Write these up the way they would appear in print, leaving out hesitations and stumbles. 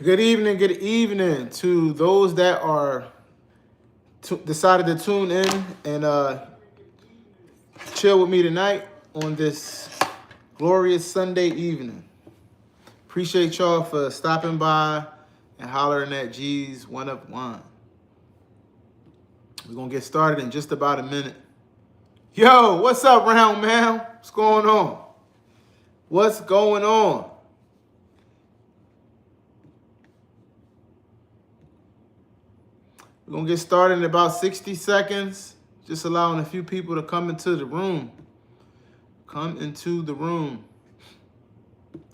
Good evening to those that are decided to tune in and chill with me tonight on this glorious Sunday evening. Appreciate y'all for stopping by and hollering at G's one of one. We're gonna get started in just about a minute. Yo, what's up, Round Man? What's going on? What's going on? We're going to get started in about 60 seconds. Just allowing a few people to come into the room.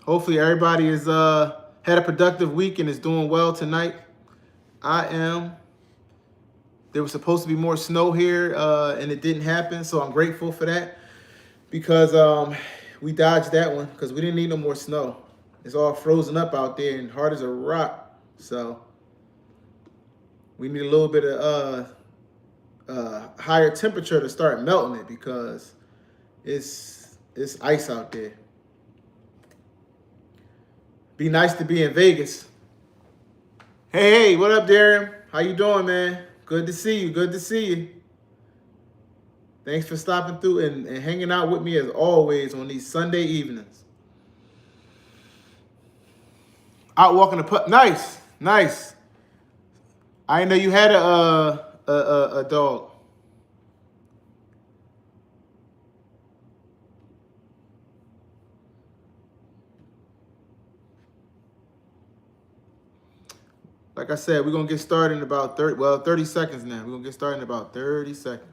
Hopefully everybody has had a productive week and is doing well tonight. I am. There was supposed to be more snow here and it didn't happen. So I'm grateful for that because we dodged that one because we didn't need no more snow. It's all frozen up out there and hard as a rock. So we need a little bit of higher temperature to start melting it because it's ice out there. Be nice to be in Vegas. Hey, what up, Darren? How you doing, man? Good to see you. Thanks for stopping through and hanging out with me as always on these Sunday evenings. Out walking the pup. Nice. I didn't know you had a dog. Like I said, we're going to get started in about 30 seconds now. We're going to get started in about 30 seconds.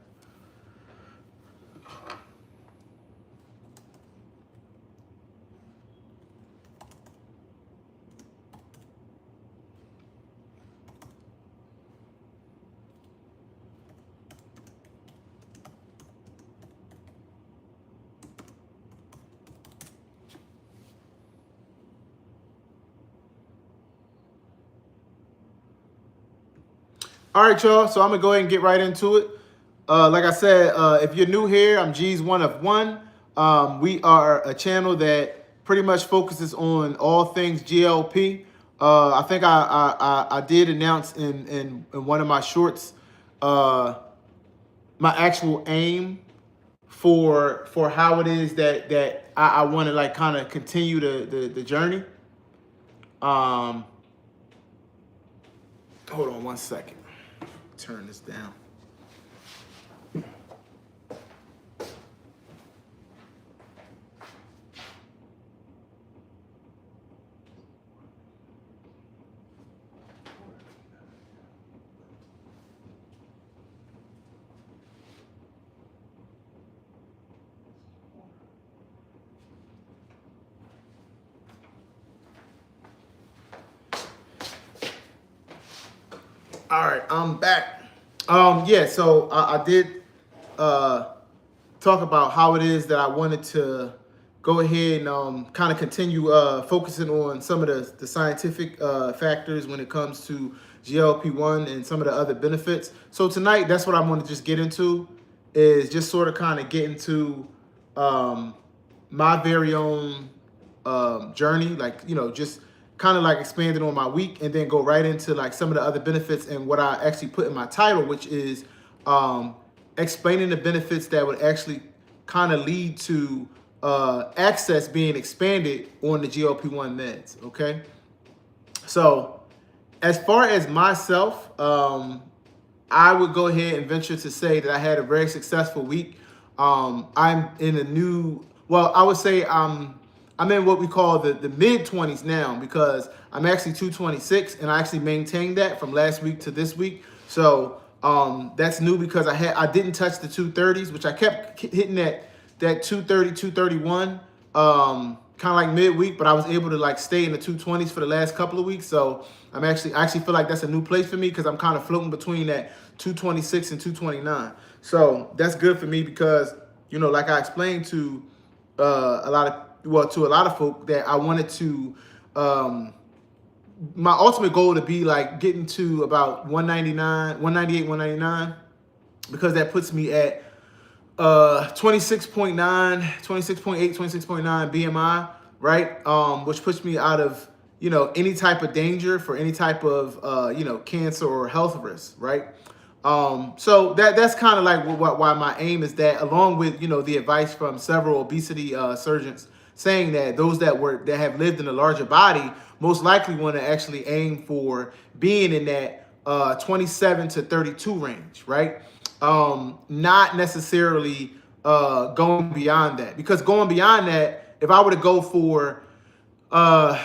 All right, y'all. So I'm going to go ahead and get right into it. Like I said, if you're new here, I'm G's one of one. We are a channel that pretty much focuses on all things GLP. I think I did announce in one of my shorts my actual aim for how it is that I want to like kind of continue the journey. Hold on one second. Turn this down. All right, I'm back. Yeah, so I did talk about how it is that I wanted to go ahead and kind of continue focusing on some of the scientific factors when it comes to GLP-1 and some of the other benefits. So tonight, that's what I want to just get into is just sort of kind of get into my very own journey, like, you know, just kind of like expanding on my week and then go right into like some of the other benefits and what I actually put in my title, which is explaining the benefits that would actually kind of lead to access being expanded on the GLP-1 meds, okay? So as far as myself, I would go ahead and venture to say that I had a very successful week. I'm in a new, well, I would say I'm in what we call the mid-20s now because I'm actually 226 and I actually maintained that from last week to this week. So that's new because I didn't touch the 230s, which I kept hitting that 230, 231 kind of like midweek, but I was able to like stay in the 220s for the last couple of weeks. So I actually feel like that's a new place for me because I'm kind of floating between that 226 and 229. So that's good for me because, you know, like I explained to a lot of folk that I wanted to, my ultimate goal to be like getting to about 199, 198, 199, because that puts me at 26.9, 26.8, 26.9 BMI, right? Which puts me out of any type of danger for any type of, cancer or health risk, right? So that's kind of like why my aim is that, along with, the advice from several obesity surgeons saying that those that have lived in a larger body most likely want to actually aim for being in that 27 to 32 range, right? Not necessarily going beyond that, because going beyond that, if I were to go for uh,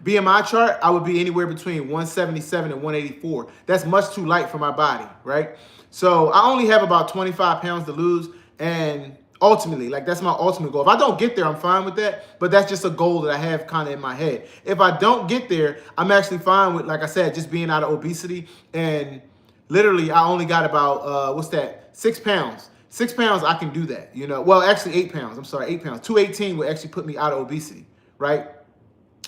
BMI chart, I would be anywhere between 177 and 184. That's much too light for my body, right? So I only have about 25 pounds to lose, and ultimately, like, that's my ultimate goal. If I don't get there, I'm fine with that, but that's just a goal that I have kind of in my head. If I don't get there, I'm actually fine with, like I said, just being out of obesity. And literally, I only got about what's that, 6 pounds. 6 pounds, I can do that, well, actually 8 pounds. I'm sorry, 8 pounds. 218 would actually put me out of obesity, right?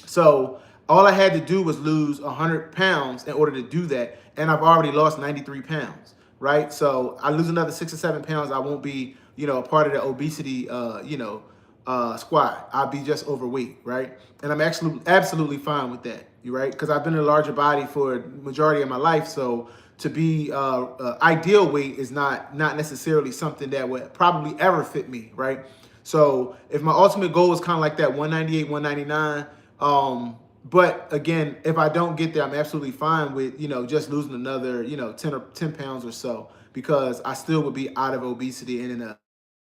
So all I had to do was lose 100 pounds in order to do that, and I've already lost 93 pounds, right? So I lose another 6 or 7 pounds, I won't be, a part of the obesity, squad. I'll be just overweight, right? And I'm actually absolutely fine with that, right? Because I've been in a larger body for the majority of my life, so to be ideal weight is not necessarily something that would probably ever fit me, right? So if my ultimate goal is kind of like that 198, 199, but again, if I don't get there, I'm absolutely fine with, just losing another, 10 pounds or so, because I still would be out of obesity and in a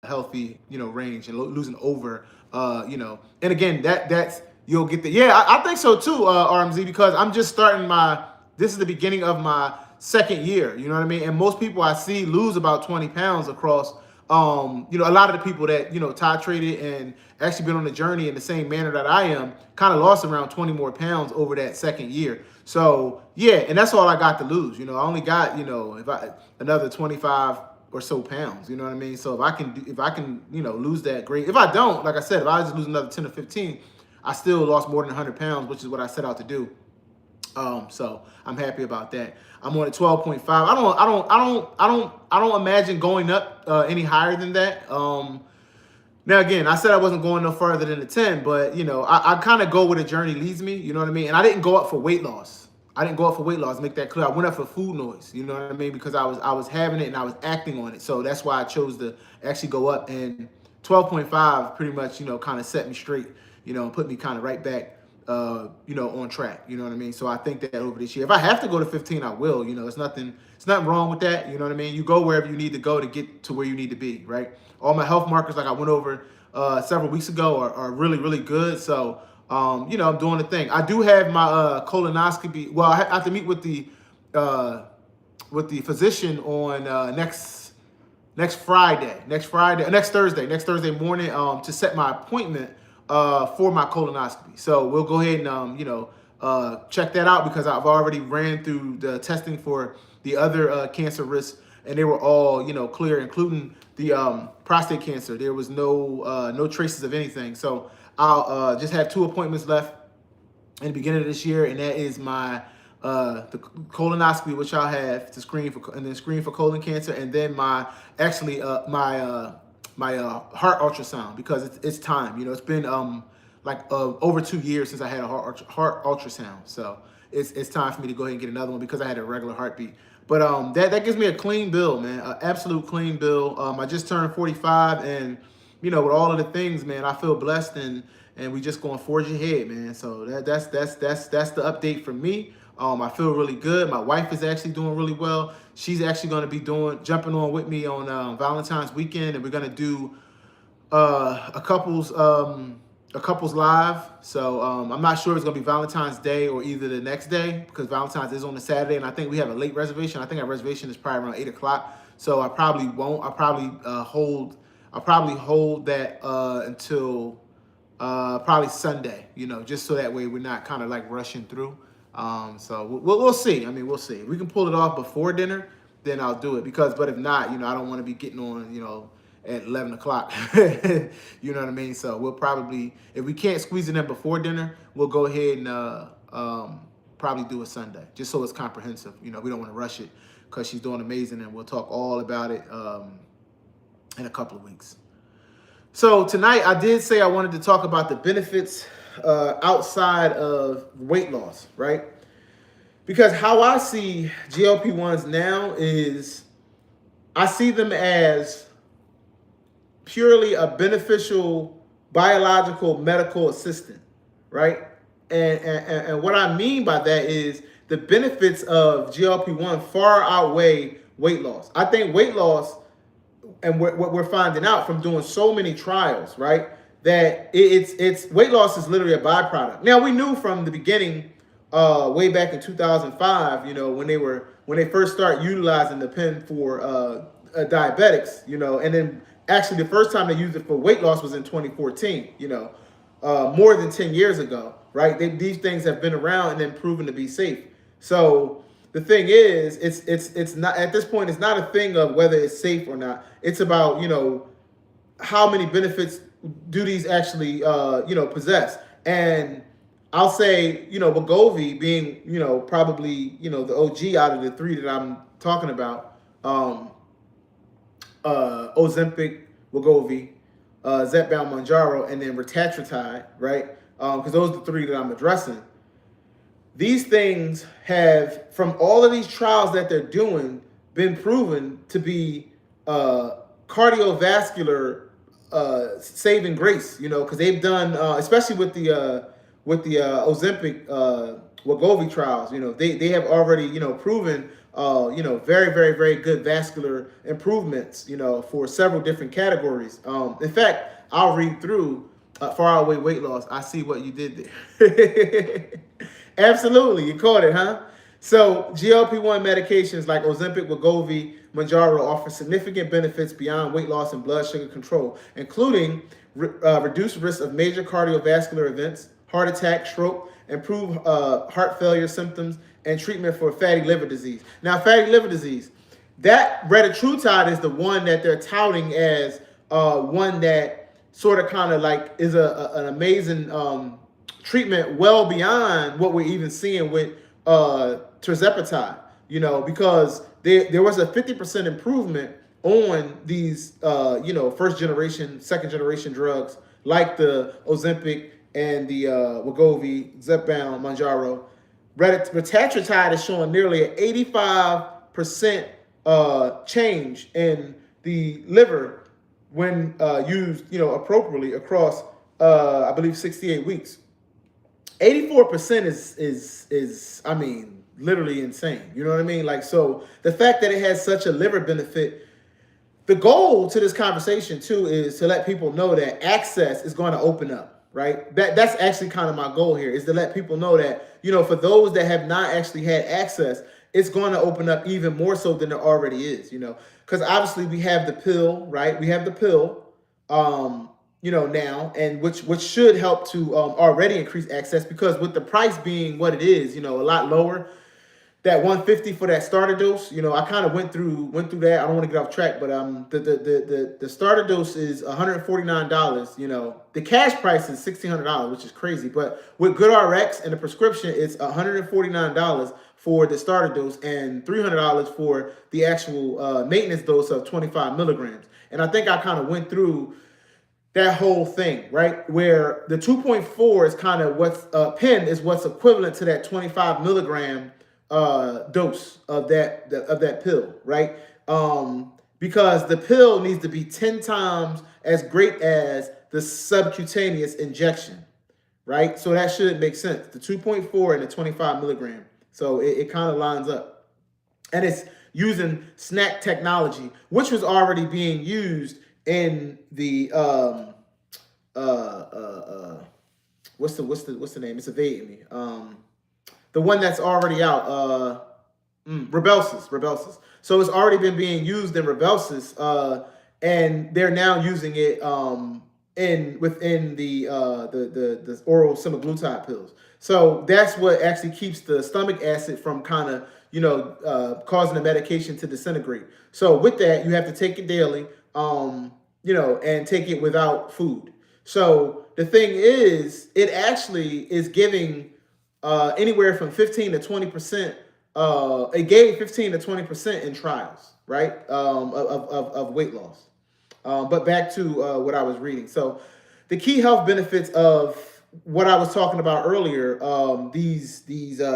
healthy, range, and losing over, and again, that's, you'll get the, yeah, I think so too, RMZ, because I'm just starting this is the beginning of my second year, you know what I mean? And most people I see lose about 20 pounds across, a lot of the people that, titrated and actually been on the journey in the same manner that I am, kind of lost around 20 more pounds over that second year. So yeah, and that's all I got to lose. I only got, another 25 or so pounds, you know what I mean? So if I can, lose that, great. If I don't, like I said, if I just lose another 10 or 15, I still lost more than 100 pounds, which is what I set out to do. So I'm happy about that. I'm on at 12.5. I don't imagine going up any higher than that. Now again, I said I wasn't going no further than the 10, but I kind of go where the journey leads me. You know what I mean? And I didn't go up for weight loss. I didn't go up for weight loss. Make that clear. I went up for food noise. You know what I mean? Because I was having it and I was acting on it. So that's why I chose to actually go up. And 12.5 pretty much kind of set me straight. And put me kind of right back, on track. You know what I mean? So I think that over this year, if I have to go to 15, I will. It's nothing wrong with that. You know what I mean? You go wherever you need to go to get to where you need to be, right? All my health markers, like I went over several weeks ago, are really, really good. So, I'm doing the thing. I do have my colonoscopy. Well, I have to meet with the physician on next Thursday morning, to set my appointment for my colonoscopy. So we'll go ahead and check that out, because I've already ran through the testing for the other cancer risks, and they were all clear, including the prostate cancer. There was no traces of anything. So I'll just have 2 appointments left in the beginning of this year, and that is my the colonoscopy, which I'll have to screen for colon cancer, and then my heart ultrasound, because it's time. It's been over 2 years since I had a heart ultrasound, so it's time for me to go ahead and get another one, because I had a regular heartbeat. But that gives me a clean bill, man, an absolute clean bill. I just turned 45, and with all of the things, man, I feel blessed, and we just going to forge ahead, man. So that's the update for me. I feel really good. My wife is actually doing really well. She's actually going to be jumping on with me on Valentine's weekend, and we're going to do a couples live. So I'm not sure if it's going to be Valentine's Day or either the next day, because Valentine's is on a Saturday, and I think we have a late reservation. I think our reservation is probably around 8 o'clock. So I probably won't. I'll probably hold that until probably Sunday, just so that way we're not kind of like rushing through. So we'll see. I mean, we'll see. If we can pull it off before dinner, then I'll do it. But if not, I don't want to be getting on, at 11 o'clock. You know what I mean? So we'll probably, if we can't squeeze it in before dinner, we'll go ahead and probably do it Sunday, just so it's comprehensive. We don't want to rush it, because she's doing amazing, and we'll talk all about it in a couple of weeks. So tonight I did say I wanted to talk about the benefits outside of weight loss, right? Because how I see GLP-1s now is I see them as purely a beneficial biological medical assistant, right? And what I mean by that is the benefits of GLP-1 far outweigh weight loss. I think weight loss, and what we're finding out from doing so many trials, right, that it's weight loss is literally a byproduct. Now we knew from the beginning, way back in 2005, when they first started utilizing the pen for diabetics, and then actually the first time they used it for weight loss was in 2014, more than 10 years ago, right? These things have been around and then proven to be safe. So the thing is, it's not at this point. It's not a thing of whether it's safe or not. It's about how many benefits do these actually possess. And I'll say Wegovy being probably the OG out of the three that I'm talking about. Ozempic, Wegovy, Zepbound, Mounjaro, and then retatrutide, right? Because those are the three that I'm addressing. These things have, from all of these trials that they're doing, been proven to be cardiovascular saving grace. Because they've done, especially with the Ozempic Wegovy trials. They have already proven very, very, very good vascular improvements. For several different categories. In fact, I'll read through far away weight loss. I see what you did there. Absolutely, you caught it, huh? So GLP-1 medications like Ozempic, Wegovy, Mounjaro offer significant benefits beyond weight loss and blood sugar control, including reduced risk of major cardiovascular events, heart attack, stroke, improve heart failure symptoms, and treatment for fatty liver disease. Now, fatty liver disease, that retatrutide is the one that they're touting as one that sort of kind of like is an amazing treatment well beyond what we're even seeing with tirzepatide, because there was a 50% improvement on these, first generation, second generation drugs like the Ozempic and the Wegovy, Zepbound, Mounjaro. Retatrutide is showing nearly an 85% change in the liver when used, appropriately across, I believe, 68 weeks. 84% is I mean, literally insane. You know what I mean? Like, so the fact that it has such a liver benefit, the goal to this conversation too is to let people know that access is going to open up, right? That's actually kind of my goal here, is to let people know that, for those that have not actually had access, it's going to open up even more so than there already is, because obviously we have the pill, right? We have the pill, now, and which should help to already increase access, because with the price being what it is, a lot lower, that 150 for that starter dose, I kind of went through that. I don't want to get off track, but the starter dose is $149. The cash price is $1,600, which is crazy. But with GoodRx and the prescription, it's $149 for the starter dose and $300 for the actual maintenance dose of 25 milligrams. And I think I kind of went through that whole thing, right? Where the 2.4 is kind of what's pen is what's equivalent to that 25 milligram dose of that pill, right? Because the pill needs to be 10 times as great as the subcutaneous injection, right? So that should make sense. The 2.4 and the 25 milligram. So it kind of lines up. And it's using SNAC technology, which was already being used in the what's the name? It's evading me. The one that's already out, Rybelsus. So it's already been being used in Rybelsus, and they're now using it within the oral semaglutide pills. So that's what actually keeps the stomach acid from kind of causing the medication to disintegrate. So with that, you have to take it daily, and take it without food. So the thing is, it actually is giving anywhere from 15 to 20%. It gave 15 to 20% in trials, right, of weight loss. But back to what I was reading. So the key health benefits of what I was talking about earlier, these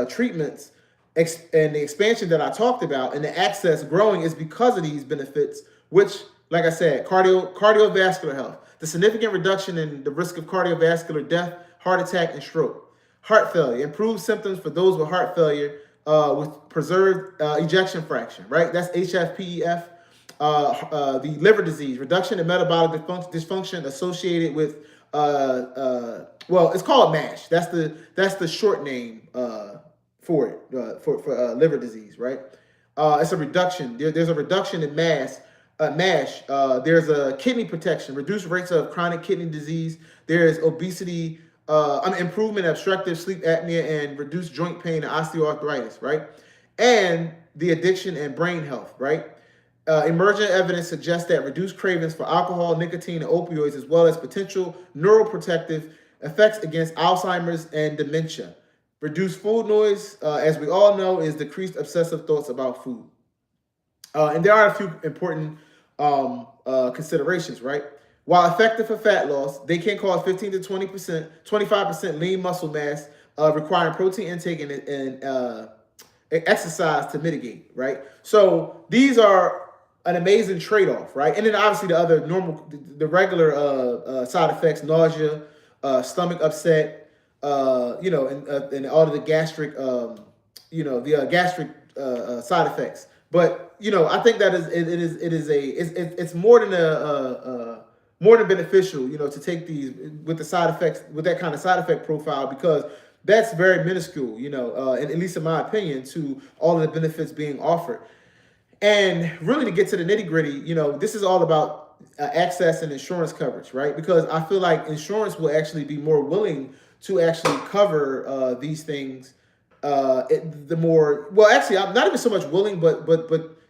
treatments and the expansion that I talked about and the access growing is because of these benefits, which, like I said, cardiovascular health, the significant reduction in the risk of cardiovascular death, heart attack, and stroke, heart failure, improved symptoms for those with heart failure with preserved ejection fraction, right? That's HFpEF. The liver disease, reduction in metabolic dysfunction associated with well, it's called MASH. That's the short name for it for liver disease, right? It's a reduction. There's a reduction in MASH. There's a kidney protection, reduced rates of chronic kidney disease. There's obesity, improvement of obstructive sleep apnea, and reduced joint pain and osteoarthritis, right? And the addiction and brain health, right? Emergent evidence suggests that reduced cravings for alcohol, nicotine, and opioids, as well as potential neuroprotective effects against Alzheimer's and dementia. Reduced food noise, as we all know, is decreased obsessive thoughts about food. And there are a few important considerations, right? While effective for fat loss, they can cause 15 to 20%, 25% lean muscle mass, requiring protein intake and exercise to mitigate, right? So these are an amazing trade-off, right? And then obviously the other the regular side effects: nausea, stomach upset, and all of the gastric, gastric side effects. But I think that it's more than more than beneficial, to take these with the side effects, with that kind of side effect profile, because that's very minuscule, and at least in my opinion, to all of the benefits being offered. And really, to get to the nitty gritty, this is all about access and insurance coverage, right? Because I feel like insurance will actually be more willing to actually cover these things. Actually, I'm not even so much willing, but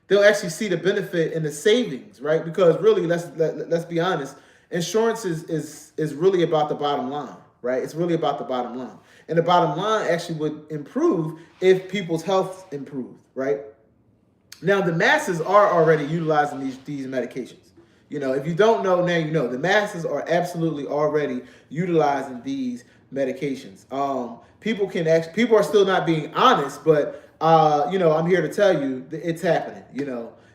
they'll actually see the benefit and the savings, right? Because really, let's be honest, insurance is really about the bottom line, right? It's really about the bottom line, and the bottom line actually would improve if people's health improved, right? Now, the masses are already utilizing these medications. If you don't know, now you know. The masses are absolutely already utilizing these medications. People are still not being honest, but I'm here to tell you that it's happening.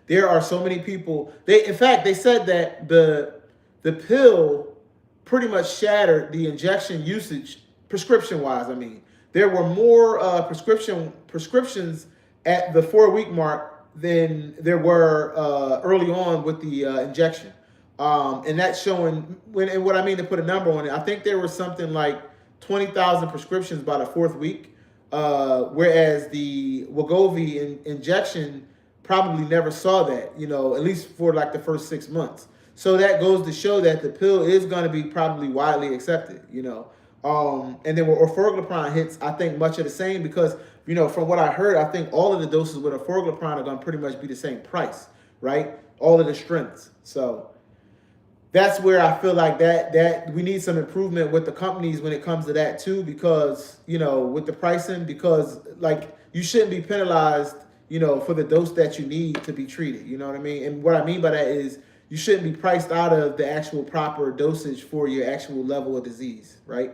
There are so many people. In fact, they said that the pill pretty much shattered the injection usage prescription-wise. I mean, there were more prescriptions at the 4-week mark than there were early on with the injection. And that's showing, and what I mean to put a number on it, I think there was something like 20,000 prescriptions by the 4th week, whereas the Wegovy injection probably never saw that, at least for like the first 6 months. So that goes to show that the pill is going to be probably widely accepted, and then with orforglipron hits, I think much of the same, because from what I heard, I think all of the doses with orforglipron are going to pretty much be the same price, right? All of the strengths. So that's where I feel like that we need some improvement with the companies when it comes to that too, because with the pricing, because like you shouldn't be penalized, for the dose that you need to be treated. You know what I mean? And what I mean by that is you shouldn't be priced out of the actual proper dosage for your actual level of disease, right?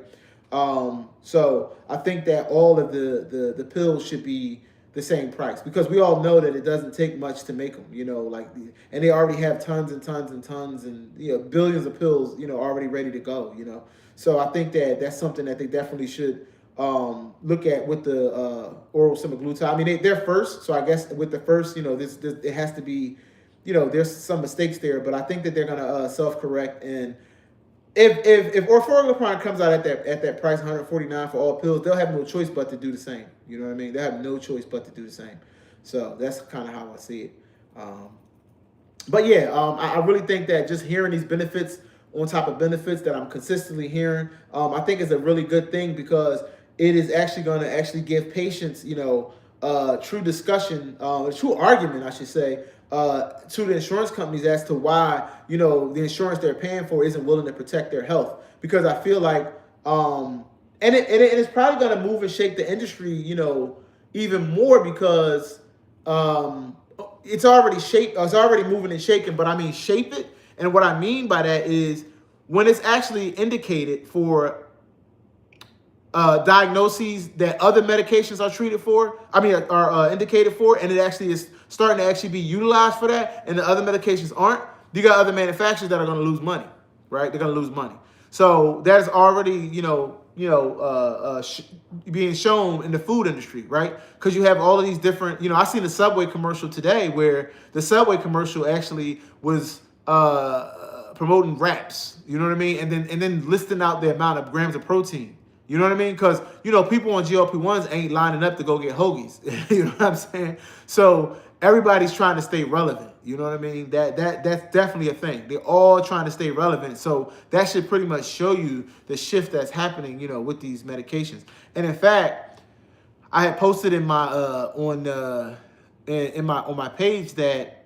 So I think that all of the pills should be the same price, because we all know that it doesn't take much to make them, and they already have tons and tons and tons and billions of pills, already ready to go, So I think that that's something that they definitely should look at with the oral semaglutide. I mean, they're first, so I guess with the first, this it has to be, there's some mistakes there, but I think that they're gonna self-correct. And if orforglipron comes out at that price, $149 for all pills, they'll have no choice but to do the same. You know what I mean? They have no choice but to do the same. So that's kind of how I see it. But yeah, I really think that just hearing these benefits on top of benefits that I'm consistently hearing, I think is a really good thing, because it is actually going to actually give patients, true discussion, true argument, I should say, to the insurance companies as to why, the insurance they're paying for isn't willing to protect their health. Because I feel like, and it's probably going to move and shake the industry, even more, because it's already moving and shaking, but I mean shape it. And what I mean by that is when it's actually indicated for diagnoses that other medications are treated for, are indicated for, and it actually is starting to actually be utilized for that, and the other medications aren't, you got other manufacturers that are going to lose money, right? They're going to lose money. So that is already, being shown in the food industry, right? Because you have all of these different, I seen a Subway commercial today where the Subway commercial actually was promoting wraps, you know what I mean? And then listing out the amount of grams of protein. You know what I mean? Because, people on GLP-1s ain't lining up to go get hoagies. You know what I'm saying? So everybody's trying to stay relevant. You know what I mean? That's definitely a thing. They're all trying to stay relevant. So that should pretty much show you the shift that's happening, with these medications. And in fact, I had posted in my on my page that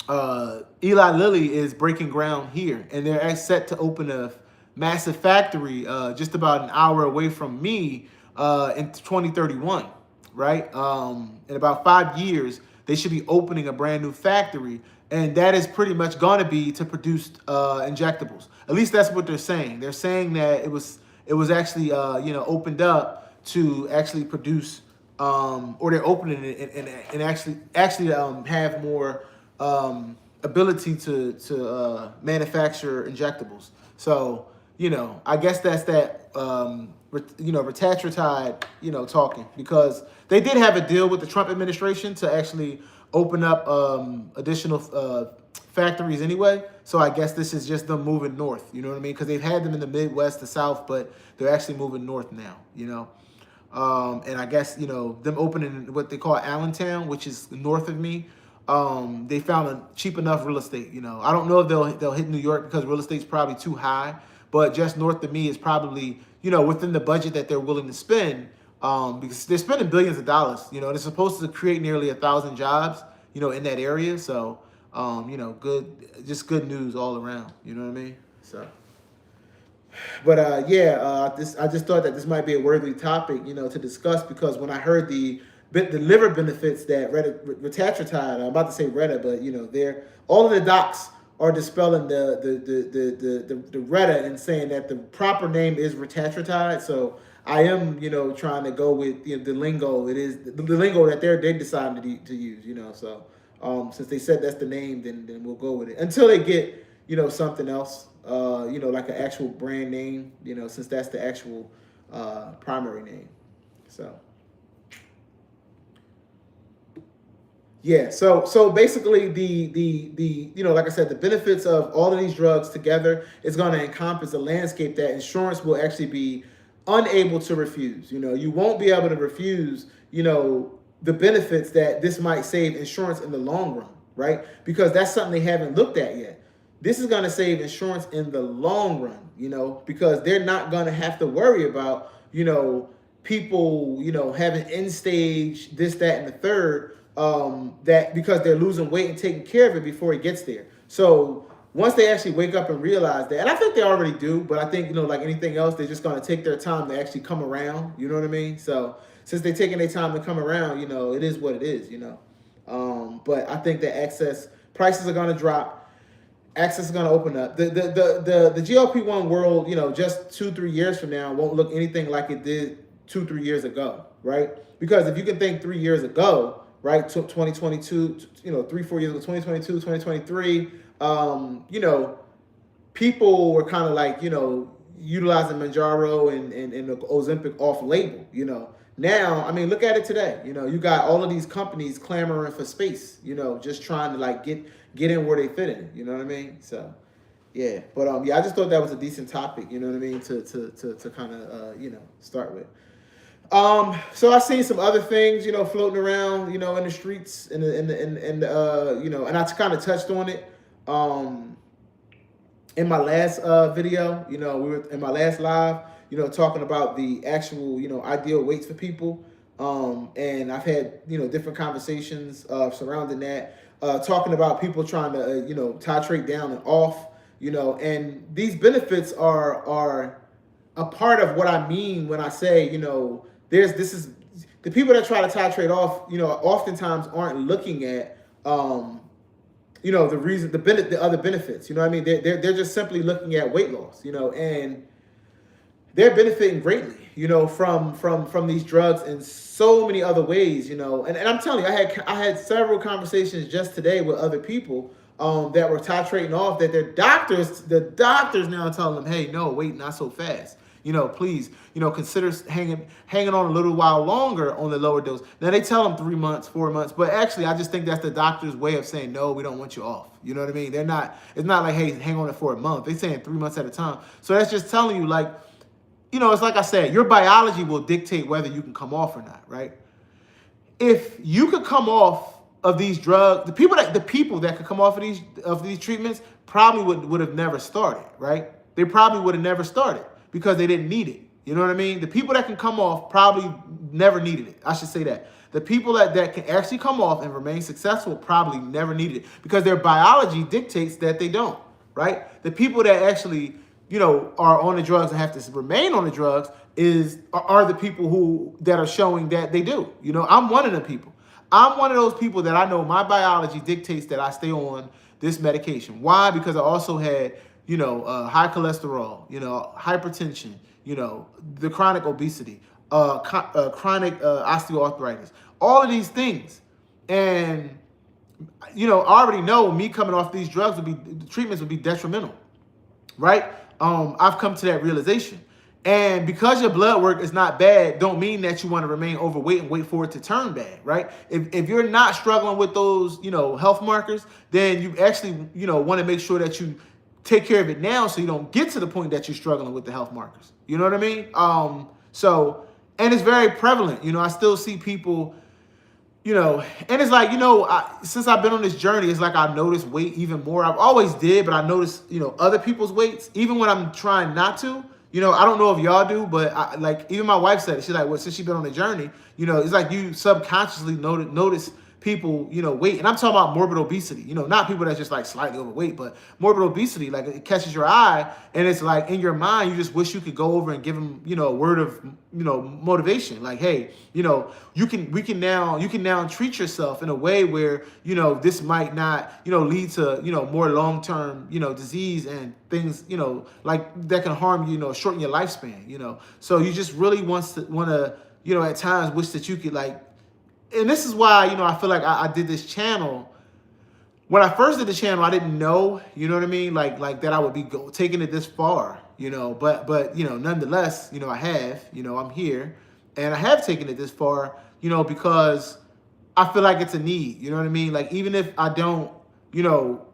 Eli Lilly is breaking ground here, and they're set to open a massive factory just about an hour away from me in 2031, right? In about 5 years, they should be opening a brand new factory, and that is pretty much going to be to produce injectables. At least that's what they're saying. They're saying that it was actually opened up to actually produce, or they're opening it and actually have more ability to manufacture injectables. So, I guess that's that, retatrutide, talking, because they did have a deal with the Trump administration to actually open up additional factories anyway. So I guess this is just them moving north, you know what I mean? Because they've had them in the Midwest, the South, but they're actually moving north now, and I guess, them opening what they call Allentown, which is north of me. They found a cheap enough real estate, I don't know if they'll hit New York because real estate's probably too high, but just north of me is probably, within the budget that they're willing to spend, because they're spending billions of dollars. They're supposed to create nearly 1,000 jobs, in that area. So, good news all around. You know what I mean? So, but I just thought that this might be a worthy topic, to discuss, because when I heard the liver benefits that retatrutide, I'm about to say Retta, but they're all of the docs are dispelling the Retta and saying that the proper name is retatrutide. So I am, trying to go with the lingo. It is the lingo that they decided to use, So since they said that's the name, then we'll go with it until they get something else, like an actual brand name, since that's the actual primary name. So. Yeah, so basically the like I said, the benefits of all of these drugs together is going to encompass a landscape that insurance will actually be unable to refuse. You won't be able to refuse, the benefits that this might save insurance in the long run, right? Because that's something they haven't looked at yet. This is going to save insurance in the long run, because they're not going to have to worry about, people, having end stage, this, that, and the third, that because they're losing weight and taking care of it before it gets there. So once they actually wake up and realize that, and I think they already do, but I think, like anything else, they're just going to take their time to actually come around. You know what I mean? So since they're taking their time to come around, it is what it is, but I think that access prices are going to drop. Access is going to open up. The GLP-1 world, just 2-3 years from now won't look anything like it did 2-3 years ago, right? Because if you can think 3 years ago, right, 2022, 3-4 years ago, 2022, 2023, people were kind of like, utilizing Manjaro and the Ozempic off label, Now, I mean, look at it today. You got all of these companies clamoring for space, just trying to like get in where they fit in. You know what I mean? So, yeah. But I just thought that was a decent topic. You know what I mean? To kind of start with. So I've seen some other things, floating around, in the streets, and and I kind of touched on it, in my last video. We were in my last live, talking about the actual, ideal weights for people, and I've had different conversations surrounding that, talking about people trying to titrate down and off, and these benefits are a part of what I mean when I say the people that try to titrate off, oftentimes aren't looking at, the reason, the other benefits. You know what I mean? They're just simply looking at weight loss, and they're benefiting greatly. from these drugs in so many other ways, and I'm telling you, I had several conversations just today with other people that were titrating off that the doctors now telling them, hey, no, wait, not so fast. Please, consider hanging on a little while longer on the lower dose. Now they tell them 3 months, 4 months, but actually I just think that's the doctor's way of saying, no, we don't want you off. You know what I mean? It's not like, hey, hang on it for a month. They're saying 3 months at a time. So that's just telling you, like, it's like I said, your biology will dictate whether you can come off or not, right? If you could come off of these drugs, the people that could come off of these treatments probably would have never started, right? They probably would have never started because they didn't need it. You know what I mean? The people that can come off probably never needed it. I should say that. The people that can actually come off and remain successful probably never needed it because their biology dictates that they don't, right? The people that actually are on the drugs and have to remain on the drugs are the people that are showing that they do. I'm one of the people. I'm one of those people that I know my biology dictates that I stay on this medication. Why? Because I also had, high cholesterol, hypertension, the chronic obesity, chronic osteoarthritis, all of these things. And, I already know me coming off these drugs treatments would be detrimental, right? I've come to that realization. And because your blood work is not bad, don't mean that you want to remain overweight and wait for it to turn bad, right? If you're not struggling with those, health markers, then you actually, want to make sure that you take care of it now so you don't get to the point that you're struggling with the health markers. You know what I mean? And it's very prevalent. I still see people, and it's like, since I've been on this journey, it's like I noticed weight even more. I've always did, but I noticed, other people's weights, even when I'm trying not to. I don't know if y'all do, but even my wife said it. She's like, well, since she's been on the journey, it's like you subconsciously notice people, weight. And I'm talking about morbid obesity, not people that's just like slightly overweight, but morbid obesity, like it catches your eye and it's like in your mind, you just wish you could go over and give them, a word of, motivation. Like, hey, you can now treat yourself in a way where, this might not, lead to, more long-term, disease and things, like that can harm you, shorten your lifespan, So you just really want to, at times wish that you could like. And this is why, I feel like I did this channel. When I first did the channel, I didn't know, you know what I mean? Like that I would be taking it this far, but nonetheless, I have, I'm here and I have taken it this far, because I feel like it's a need, you know what I mean? Like, even if I don't,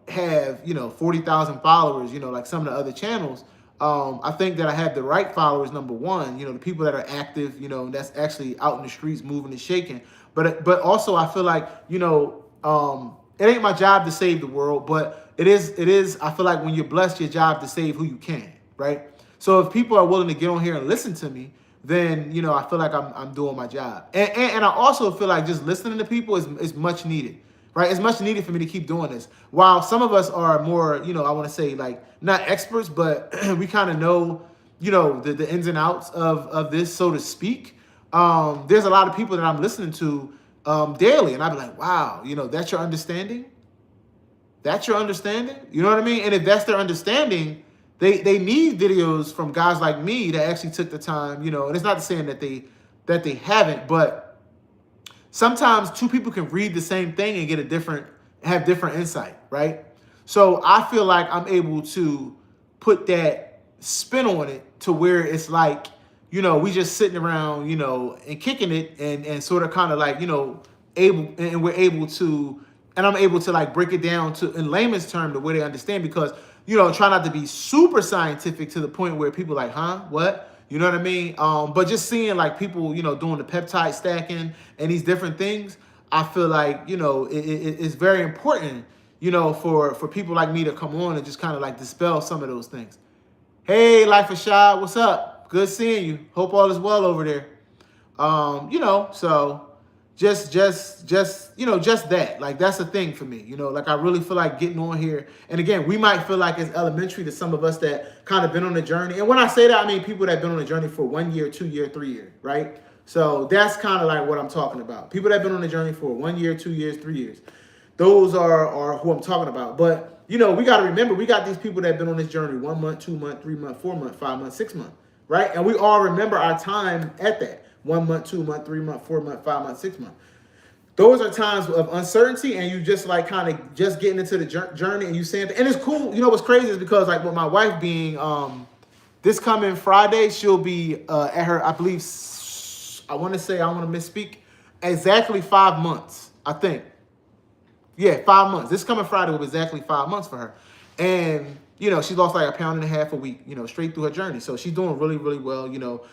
have, 40,000 followers, like some of the other channels, I think that I have the right followers, number one, the people that are active, that's actually out in the streets moving and shaking. But also I feel like, it ain't my job to save the world, but it is, I feel like when you're blessed, your job to save who you can, right? So if people are willing to get on here and listen to me, then, I feel like I'm doing my job. And I also feel like just listening to people is much needed, right? It's much needed for me to keep doing this. While some of us are more, I want to say like not experts, but we kind of know, the ins and outs of this, so to speak. There's a lot of people that I'm listening to daily, and I'd be like, wow, that's your understanding? That's your understanding? You know what I mean? And if that's their understanding, they need videos from guys like me that actually took the time, and it's not saying that they haven't, but sometimes two people can read the same thing and have different insight, right? So I feel like I'm able to put that spin on it to where it's like, we just sitting around, and kicking it and sort of kind of like, we're able to, and I'm able to like break it down to in layman's term the way they understand, because, try not to be super scientific to the point where people like, huh, what? You know what I mean? But just seeing like people, doing the peptide stacking and these different things, I feel like, it's very important, for people like me to come on and just kind of like dispel some of those things. Hey, Life of Shy, what's up? Good seeing you. Hope all is well over there. So just that. Like, that's the thing for me. Like, I really feel like getting on here. And again, we might feel like it's elementary to some of us that kind of been on the journey. And when I say that, I mean people that have been on the journey for 1 year, 2 year, 3 year, right? So that's kind of like what I'm talking about. People that have been on the journey for 1 year, 2 years, 3 years. Those are who I'm talking about. But, we got to remember, we got these people that have been on this journey 1 month, 2 month, 3 month, 4 month, 5 months, 6 months. right? And we all remember our time at that 1 month, 2 month, 3 month, 4 month, 5 month, 6 month. Those are times of uncertainty, and you just like kind of just getting into the journey, and you saying, and it's cool. You know what's crazy is because like with my wife being this coming Friday, she'll be at her, I believe, I want to say, I want to misspeak, exactly 5 months, I think. Yeah, 5 months. This coming Friday will be exactly 5 months for her. And, you know, she lost like 1.5 pounds a week, you know, straight through her journey. So she's doing really, really well, you know,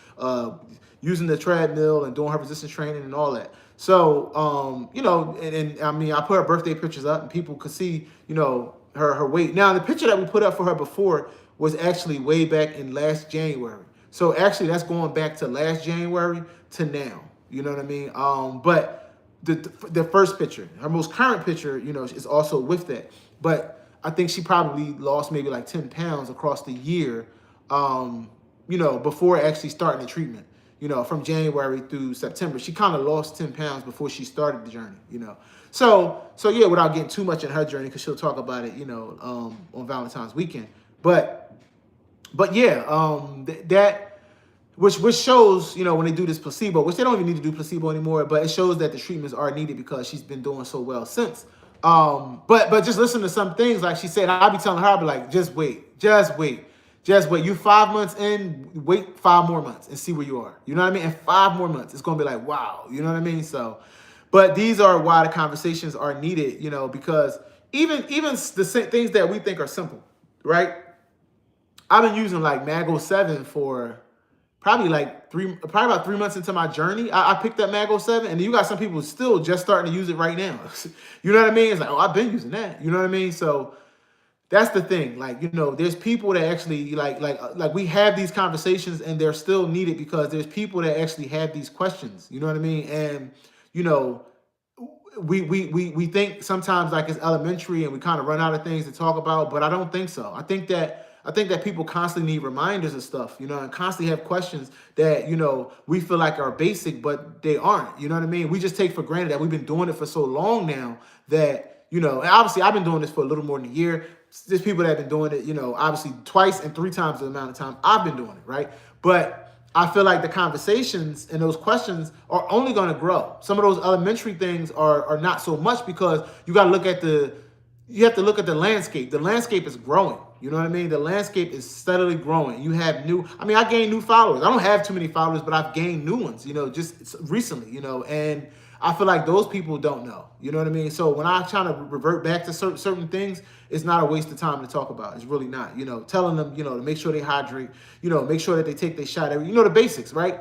using the treadmill and doing her resistance training and all that. So, you know, and I mean, I put her birthday pictures up and people could see, you know, her weight. Now, the picture that we put up for her before was actually way back in last January. So actually that's going back to last January to now. You know what I mean? But the first picture, her most current picture, you know, is also with that. But I think she probably lost maybe like 10 pounds across the year, you know, before actually starting the treatment. You know, from January through September, she kind of lost 10 pounds before she started the journey, you know. So yeah, without getting too much in her journey, because she'll talk about it, you know, on Valentine's weekend. But yeah, that which shows, you know, when they do this placebo, which they don't even need to do placebo anymore, but it shows that the treatments are needed because she's been doing so well since. But just listen to some things, like she said, I'll be telling her, I'll be like, just wait. You 5 months in, wait 5 more months and see where you are. You know what I mean? And 5 more months, it's gonna be like, wow. You know what I mean? So, but these are why the conversations are needed, you know, because even the things that we think are simple, right? I've been using like Mago 7 for probably about 3 months into my journey. I picked up Mago 7, and you got some people still just starting to use it right now. You know what I mean? It's like, oh, I've been using that. You know what I mean? So that's the thing. Like, you know, there's people that actually like we have these conversations and they're still needed because there's people that actually have these questions. You know what I mean? And, you know, we think sometimes like it's elementary and we kind of run out of things to talk about, but I don't think so. I think that people constantly need reminders of stuff, you know, and constantly have questions that, you know, we feel like are basic, but they aren't. You know what I mean? We just take for granted that we've been doing it for so long now that, you know, and obviously I've been doing this for a little more than a year. There's people that have been doing it, you know, obviously twice and 3 times the amount of time I've been doing it, right? But I feel like the conversations and those questions are only going to grow. Some of those elementary things are not so much because you got to look at you have to look at the landscape. The landscape is growing. You know what I mean? The landscape is steadily growing. You have I gained new followers. I don't have too many followers, but I've gained new ones, you know, just recently, you know, and I feel like those people don't know. You know what I mean? So when I try to revert back to certain things, it's not a waste of time to talk about. It's really not. You know, telling them, you know, to make sure they hydrate, you know, make sure that they take their shot you know, the basics, right?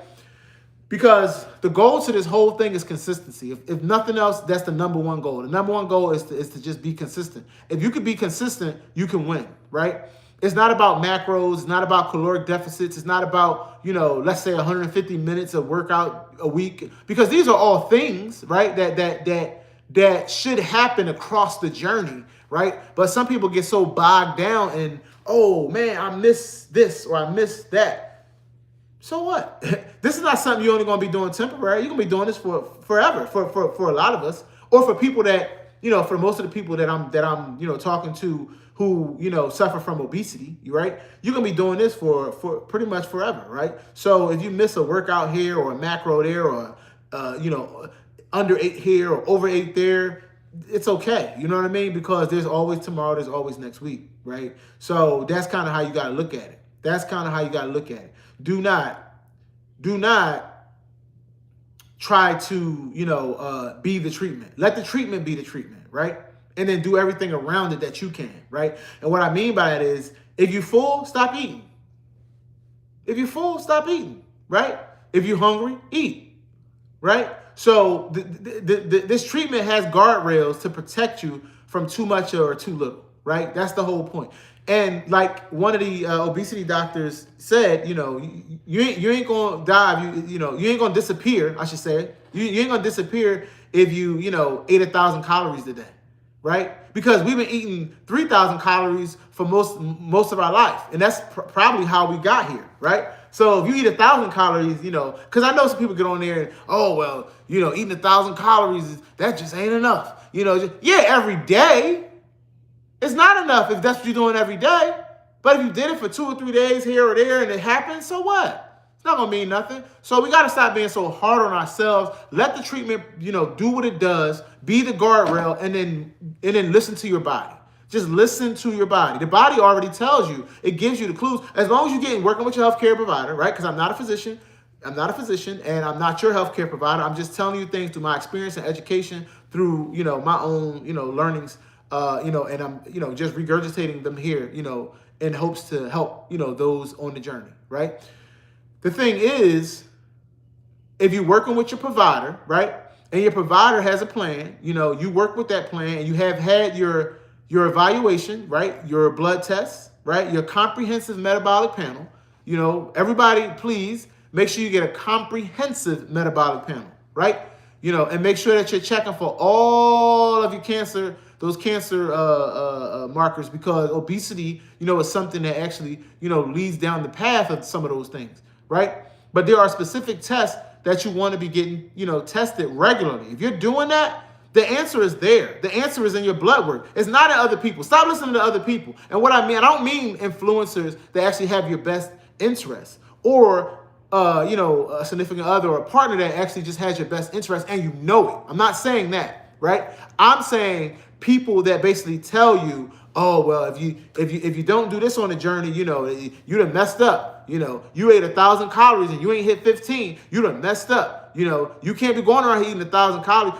Because the goal to this whole thing is consistency. If nothing else, that's the number one goal. The number one goal is to just be consistent. If you can be consistent, you can win, right? It's not about macros. It's not about caloric deficits. It's not about, you know, let's say 150 minutes of workout a week, because these are all things, right, that should happen across the journey, right? But some people get so bogged down in, oh man, I miss this or I miss that. So what? This is not something you're only going to be doing temporary. You're going to be doing this for forever for a lot of us, or for people that, you know, for most of the people that I'm you know, talking to who, you know, suffer from obesity, right? You're going to be doing this for pretty much forever, right? So if you miss a workout here or a macro there or, you know, under 8 here or over 8 there, it's okay. You know what I mean? Because there's always tomorrow, there's always next week, right? So that's kind of how you got to look at it. Do not try to, you know, be the treatment. Let the treatment be the treatment, right? And then do everything around it that you can, right? And what I mean by that is, if you're full, stop eating. Right? If you're hungry, eat, right? So this treatment has guardrails to protect you from too much or too little, right? That's the whole point. And like one of the obesity doctors said, you know, you ain't gonna die. You ain't gonna disappear. I should say, you ain't gonna disappear if you know, ate 1,000 calories a day, right? Because we've been eating 3,000 calories for most of our life, and that's probably how we got here, right? So if you eat 1,000 calories, you know, because I know some people get on there and, oh well, you know, eating 1,000 calories, that just ain't enough. You know, yeah, every day. It's not enough if that's what you're doing every day. But if you did it for 2 or 3 days here or there and it happened, so what? It's not gonna mean nothing. So we gotta stop being so hard on ourselves. Let the treatment, do what it does, be the guardrail, and then listen to your body. Just listen to your body. The body already tells you. It gives you the clues. As long as you're working with your healthcare provider, right? Because I'm not a physician. I'm not a physician, and I'm not your healthcare provider. I'm just telling you things through my experience and education, through my own learnings, and I'm just regurgitating them here, in hopes to help those on the journey, right? The thing is, if you're working with your provider, right, and your provider has a plan, you work with that plan, and you have had your evaluation, right, your blood tests, right, your comprehensive metabolic panel. Everybody, please make sure you get a comprehensive metabolic panel, right? And make sure that you're checking for all of your cancer, those cancer markers, because obesity, is something that actually, leads down the path of some of those things, right? But there are specific tests that you want to be getting, tested regularly. If you're doing that, the answer is there. The answer is in your blood work. It's not in other people. Stop listening to other people. And what I don't mean influencers that actually have your best interests, or a significant other or a partner that actually just has your best interest and you know it. I'm not saying that, right? I'm saying people that basically tell you, oh, well, if you don't do this on the journey, you done messed up. You ate 1,000 calories and you ain't hit 15. You done messed up. You can't be going around eating 1,000 calories.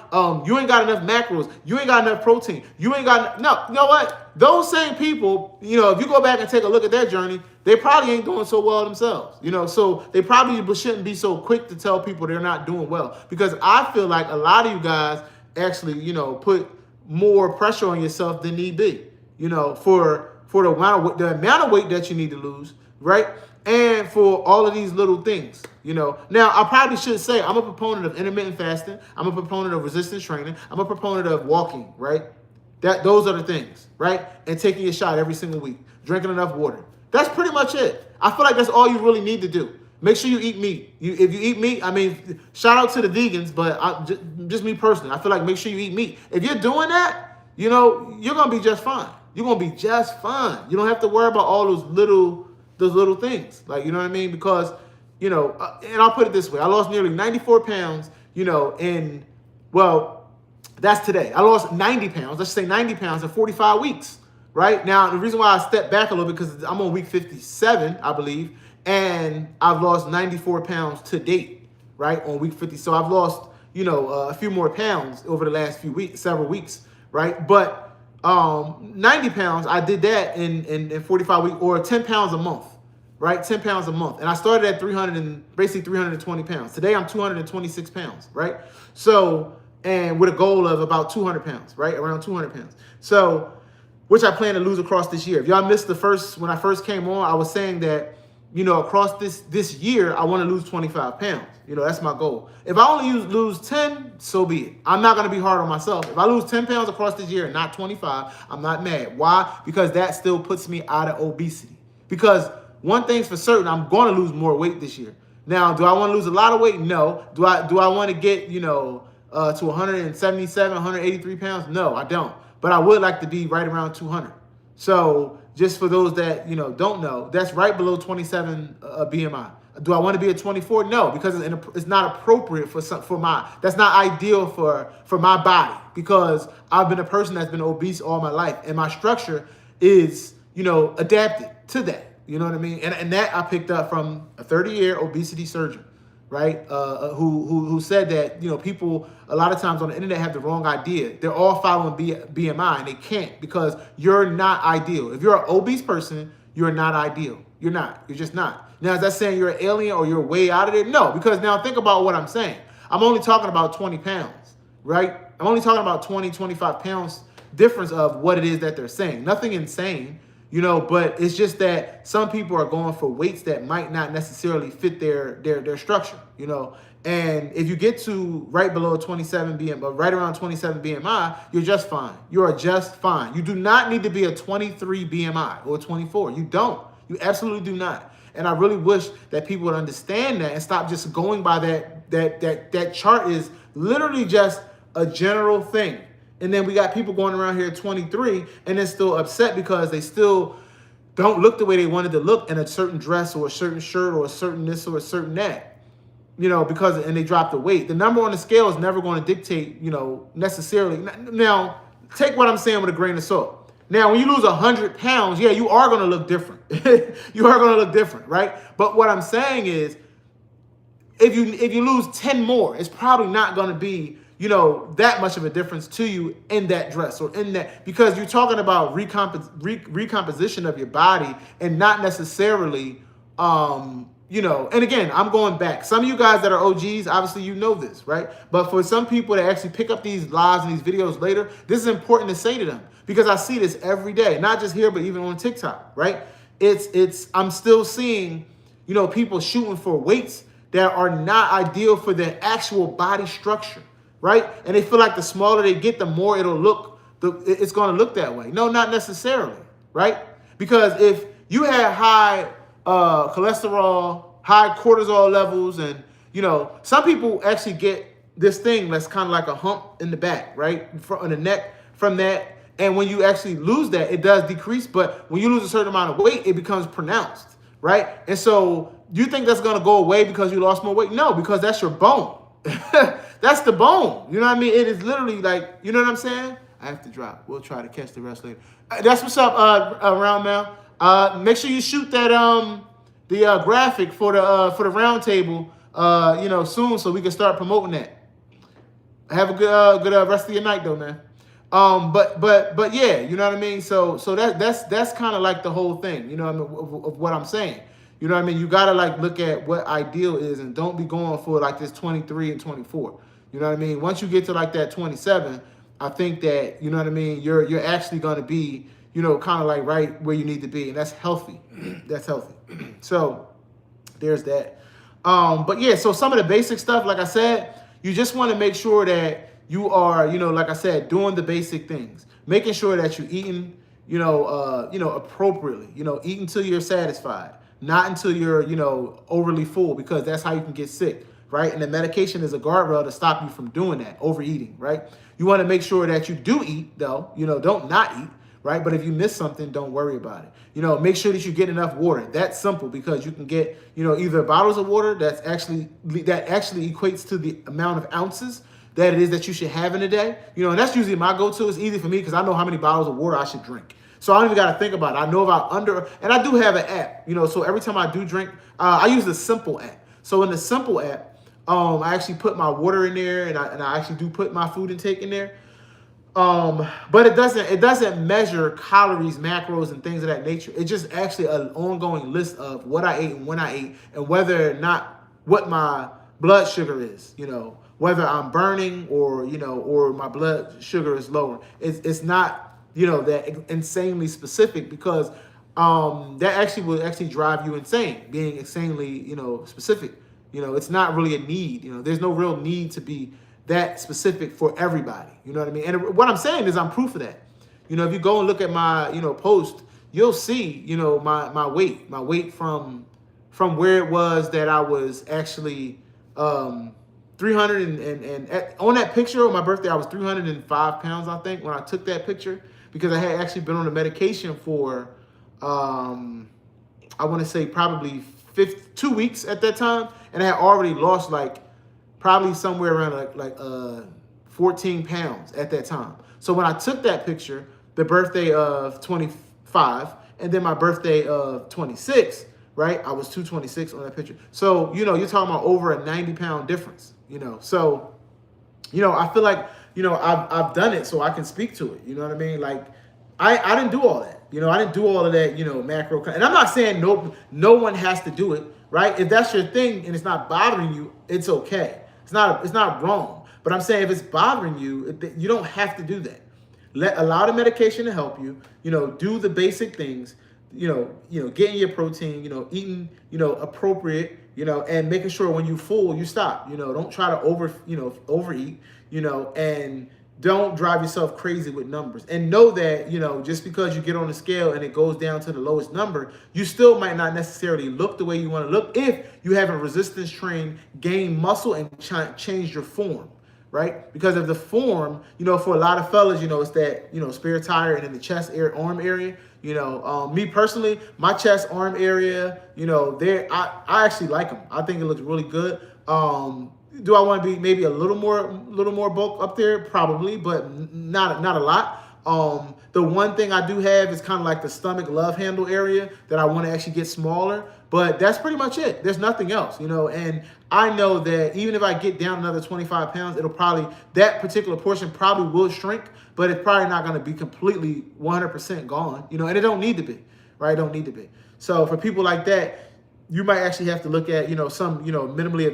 You ain't got enough macros. You ain't got enough protein. You ain't got no. You know what? Those same people, if you go back and take a look at their journey, they probably ain't doing so well themselves. So they probably shouldn't be so quick to tell people they're not doing well, because I feel like a lot of you guys actually, put more pressure on yourself than need be. For the amount of weight that you need to lose, right? And for all of these little things, Now, I probably should say I'm a proponent of intermittent fasting. I'm a proponent of resistance training. I'm a proponent of walking, right? Those are the things, right? And taking your shot every single week, drinking enough water. That's pretty much it. I feel like that's all you really need to do. Make sure you eat meat. If you eat meat, shout out to the vegans, but just me personally, I feel like make sure you eat meat. If you're doing that, you're gonna be just fine. You're gonna be just fine. You don't have to worry about all those little things, like, you know what I mean? Because, and I'll put it this way: I lost nearly 94 pounds, that's today. I lost 90 pounds. Let's say 90 pounds in 45 weeks. Right now, the reason why I stepped back a little bit, because I'm on week 57, I believe, and I've lost 94 pounds to date, right, on week 50. So I've lost, a few more pounds over the last several weeks, right? But 90 pounds, I did that in 45 weeks, or 10 pounds a month, right? 10 pounds a month. And I started at 320 pounds. Today I'm 226 pounds, right? So, and with a goal of about 200 pounds, right? Around 200 pounds. So, which I plan to lose across this year. If y'all missed when I first came on, I was saying that, across this year, I want to lose 25 pounds. That's my goal. If I only lose 10, so be it. I'm not going to be hard on myself. If I lose 10 pounds across this year and not 25, I'm not mad. Why? Because that still puts me out of obesity. Because one thing's for certain, I'm going to lose more weight this year. Now, do I want to lose a lot of weight? No. Do I want to get, to 177, 183 pounds? No, I don't. But I would like to be right around 200. So just for those that, don't know, that's right below 27 BMI. Do I want to be at 24? No, because it's not appropriate that's not ideal for my body, because I've been a person that's been obese all my life, and my structure is, adapted to that. You know what I mean? And that I picked up from a 30-year obesity surgeon, right? Who said that, people a lot of times on the internet have the wrong idea. They're all following BMI, and they can't, because you're not ideal. If you're an obese person, you're not ideal. You're not. You're just not. Now, is that saying you're an alien or you're way out of it? No, because now think about what I'm saying. I'm only talking about 20 pounds, right? I'm only talking about 20, 25 pounds difference of what it is that they're saying. Nothing insane. But it's just that some people are going for weights that might not necessarily fit their structure, And if you get to right below 27 BMI, right around 27 BMI, you're just fine. You are just fine. You do not need to be a 23 BMI or 24. You don't. You absolutely do not. And I really wish that people would understand that and stop just going by that chart is literally just a general thing. And then we got people going around here at 23 and then still upset because they still don't look the way they wanted to look in a certain dress or a certain shirt or a certain this or a certain that, because, and they drop the weight. The number on the scale is never going to dictate, necessarily. Now, take what I'm saying with a grain of salt. Now, when you lose 100 pounds, yeah, you are going to look different. You are going to look different, right? But what I'm saying is, if you lose 10 more, it's probably not going to be, that much of a difference to you in that dress or in that, because you're talking about recomposition of your body and not necessarily, and again, I'm going back. Some of you guys that are OGs, obviously you know this, right? But for some people that actually pick up these lives and these videos later, this is important to say to them because I see this every day, not just here, but even on TikTok, right? I'm still seeing, people shooting for weights that are not ideal for their actual body structure, right? And they feel like the smaller they get, the more it's going to look that way. No, not necessarily, right? Because if you had high cholesterol, high cortisol levels, and, some people actually get this thing that's kind of like a hump in the back, right? On the neck from that. And when you actually lose that, it does decrease. But when you lose a certain amount of weight, it becomes pronounced, right? And so you think that's going to go away because you lost more weight? No, because that's your bone. That's the bone. You know what I mean? It is literally like, you know what I'm saying? I have to drop. We'll try to catch the rest later. That's what's up, Round Mal. Make sure you shoot that the graphic for the round table soon so we can start promoting that. Have a good rest of your night though, man. But yeah, you know what I mean? So that's kind of like the whole thing, you know what I mean, of what I'm saying. You know what I mean? You got to like look at what ideal is and don't be going for like this 23 and 24. You know what I mean? Once you get to like that 27, I think that, you know what I mean, you're actually going to be, kind of like right where you need to be. And that's healthy. That's healthy. So there's that. But yeah, so some of the basic stuff, like I said, you just want to make sure that you are, like I said, doing the basic things, making sure that you're eating, appropriately, eating till you're satisfied. Not until you're, overly full, because that's how you can get sick, right? And the medication is a guardrail to stop you from doing that, overeating, right? You want to make sure that you do eat, though, don't not eat, right? But if you miss something, don't worry about it. Make sure that you get enough water. That's simple because you can get, either bottles of water that actually equates to the amount of ounces that it is that you should have in a day. And that's usually my go-to. It's easy for me because I know how many bottles of water I should drink. So I don't even got to think about it. I know if and I do have an app, so every time I do drink, I use the Simple app. So in the Simple app, I actually put my water in there and I actually do put my food intake in there. But it doesn't measure calories, macros, and things of that nature. It's just actually an ongoing list of what I ate and when I ate and whether or not what my blood sugar is, whether I'm burning or my blood sugar is lower. It's not, that insanely specific because that actually will actually drive you insane, being insanely, specific. It's not really a need. There's no real need to be that specific for everybody. You know what I mean? And what I'm saying is I'm proof of that. If you go and look at my, post, you'll see, my weight from where it was that I was actually 300 and on that picture on my birthday, I was 305 pounds, I think, when I took that picture, because I had actually been on a medication for, I want to say probably 2 weeks at that time. And I had already lost probably somewhere around like 14 pounds at that time. So when I took that picture, the birthday of 25 and then my birthday of 26, right? I was 226 on that picture. So, you're talking about over a 90-pound difference, So, I feel like, I've done it so I can speak to it. You know what I mean? Like, I didn't do all that. I didn't do all of that, macro. And I'm not saying no one has to do it, right? If that's your thing and it's not bothering you, it's okay. It's not wrong. But I'm saying if it's bothering you, you don't have to do that. Allow the medication to help you, do the basic things, getting your protein, eating, appropriate, and making sure when you full, you stop, don't try to overeat, and don't drive yourself crazy with numbers. And know that, just because you get on the scale and it goes down to the lowest number, you still might not necessarily look the way you want to look if you haven't resistance trained, gained muscle, and changed your form, right? Because of the form, for a lot of fellas, it's that, spare tire and in the chest arm area. Me personally, my chest arm area, I actually like them. I think it looks really good. Do I want to be maybe a little more bulk up there? Probably, but not a lot. The one thing I do have is kind of like the stomach love handle area that I want to actually get smaller, but that's pretty much it. There's nothing else, and I know that even if I get down another 25 pounds, that particular portion probably will shrink, but it's probably not going to be completely 100% gone, and it don't need to be, right? It don't need to be. So for people like that, you might actually have to look at, some, minimally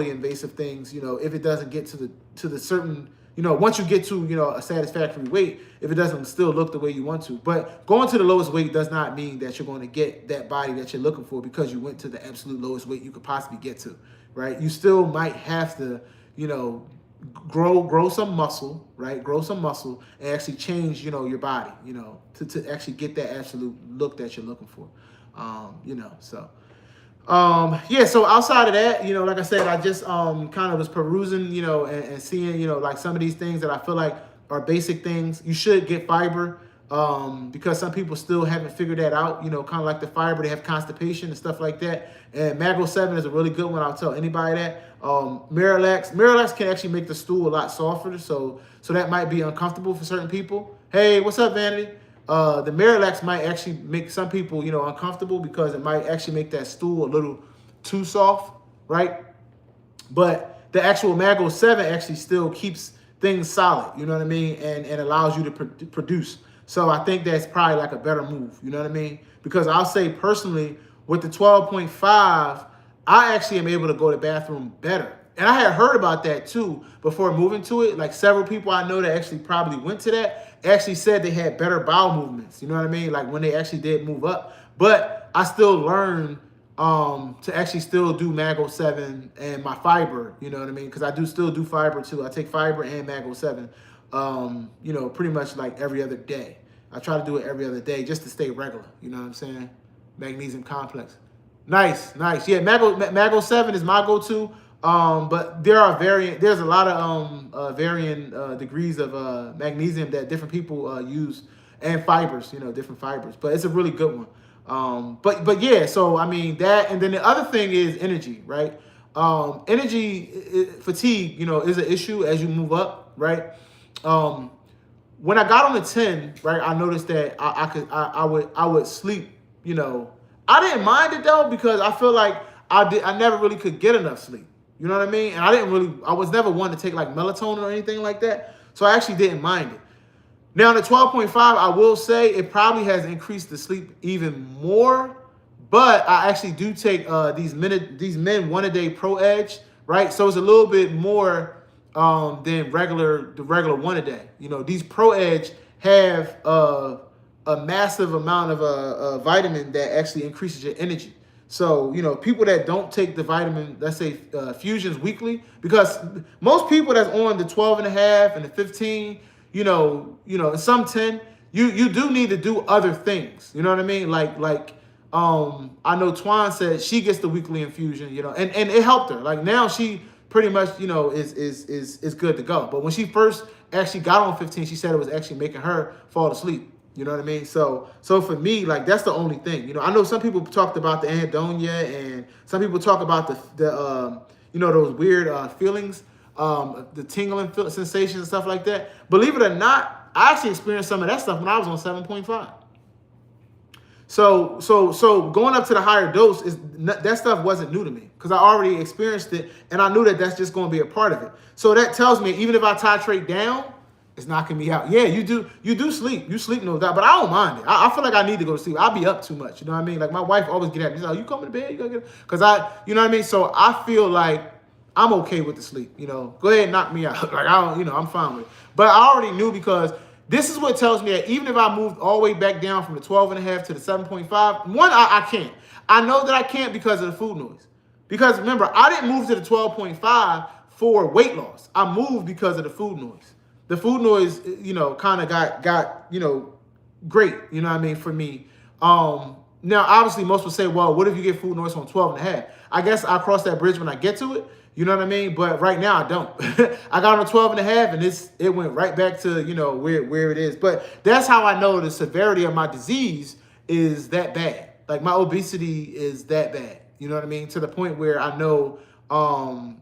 invasive things, if it doesn't get to the certain, once you get to, a satisfactory weight, if it doesn't still look the way you want to. But going to the lowest weight does not mean that you're going to get that body that you're looking for because you went to the absolute lowest weight you could possibly get to, right? You still might have to, grow some muscle, right? Grow some muscle and actually change, your body, to actually get that absolute look that you're looking for. So outside of that, like I said, I just kind of was perusing, and seeing, like some of these things that I feel like are basic things. You should get fiber, because some people still haven't figured that out, kind of like the fiber, they have constipation and stuff like that. And Mago 7 is a really good one. I'll tell anybody that. Miralax can actually make the stool a lot softer, so that might be uncomfortable for certain people. Hey, what's up, Vanity? The Miralax might actually make some people, uncomfortable because it might actually make that stool a little too soft, right? But the actual Mago 7 actually still keeps things solid, you know what I mean? And allows you to produce. So I think that's probably like a better move, you know what I mean? Because I'll say personally, with the 12.5, I actually am able to go to the bathroom better. And I had heard about that too before moving to it. Like several people I know that actually probably went to that actually said they had better bowel movements. You know what I mean? Like when they actually did move up. But I still learned to actually still do Mago 7 and my fiber. You know what I mean? Because I do still do fiber too. I take fiber and Mago 7, pretty much like every other day. I try to do it every other day just to stay regular. You know what I'm saying? Magnesium complex. Nice. Yeah, Mago 7 is my go-to. But there's a lot of varying degrees of magnesium that different people use, and fibers, different fibers. But it's a really good one. But yeah, so I mean that, and then the other thing is energy, right? Fatigue, is an issue as you move up, right? When I got on the 10, right, I noticed that I would sleep, I didn't mind it though, because I feel like I never really could get enough sleep. You know what I mean? And I was never one to take like melatonin or anything like that. So I actually didn't mind it. Now the 12.5, I will say it probably has increased the sleep even more, but I actually do take these men 1 a day Pro Edge, right? So it's a little bit more than the regular 1 a day. These Pro Edge have a massive amount of vitamin that actually increases your energy. So, people that don't take the vitamin, let's say fusions weekly, because most people that's on the 12.5 and the 15, some 10, you do need to do other things. You know what I mean? Like I know Twan said she gets the weekly infusion, and it helped her. Like now she pretty much, is good to go. But when she first actually got on 15, she said it was actually making her fall asleep. You know what I mean? So for me, like that's the only thing. I know some people talked about the anhedonia, and some people talk about the those weird feelings, the tingling sensations and stuff like that. Believe it or not, I actually experienced some of that stuff when I was on 7.5. So going up to the higher dose that stuff wasn't new to me because I already experienced it, and I knew that that's just going to be a part of it. So that tells me even if I titrate down, it's knocking me out. Yeah, you do sleep. You sleep, no doubt, but I don't mind it. I feel like I need to go to sleep. I'll be up too much. You know what I mean? Like my wife always get at me. She's like, you coming to bed? You gotta get, because you know what I mean? So I feel like I'm okay with the sleep. Go ahead and knock me out. Like I don't, I'm fine with it. But I already knew, because this is what tells me that even if I moved all the way back down from the 12.5 to the 7.5, I can't. I know that I can't because of the food noise. Because remember, I didn't move to the 12.5 for weight loss. I moved because of the food noise. The food noise, kind of got great, you know what I mean, for me. Now, obviously, most will say, well, what if you get food noise on 12.5? I guess I'll cross that bridge when I get to it, You know what I mean? But right now I don't. I got on a 12 and a half and it went right back to, where it is. But that's how I know the severity of my disease is that bad. Like my obesity is that bad. You know what I mean? To the point where I know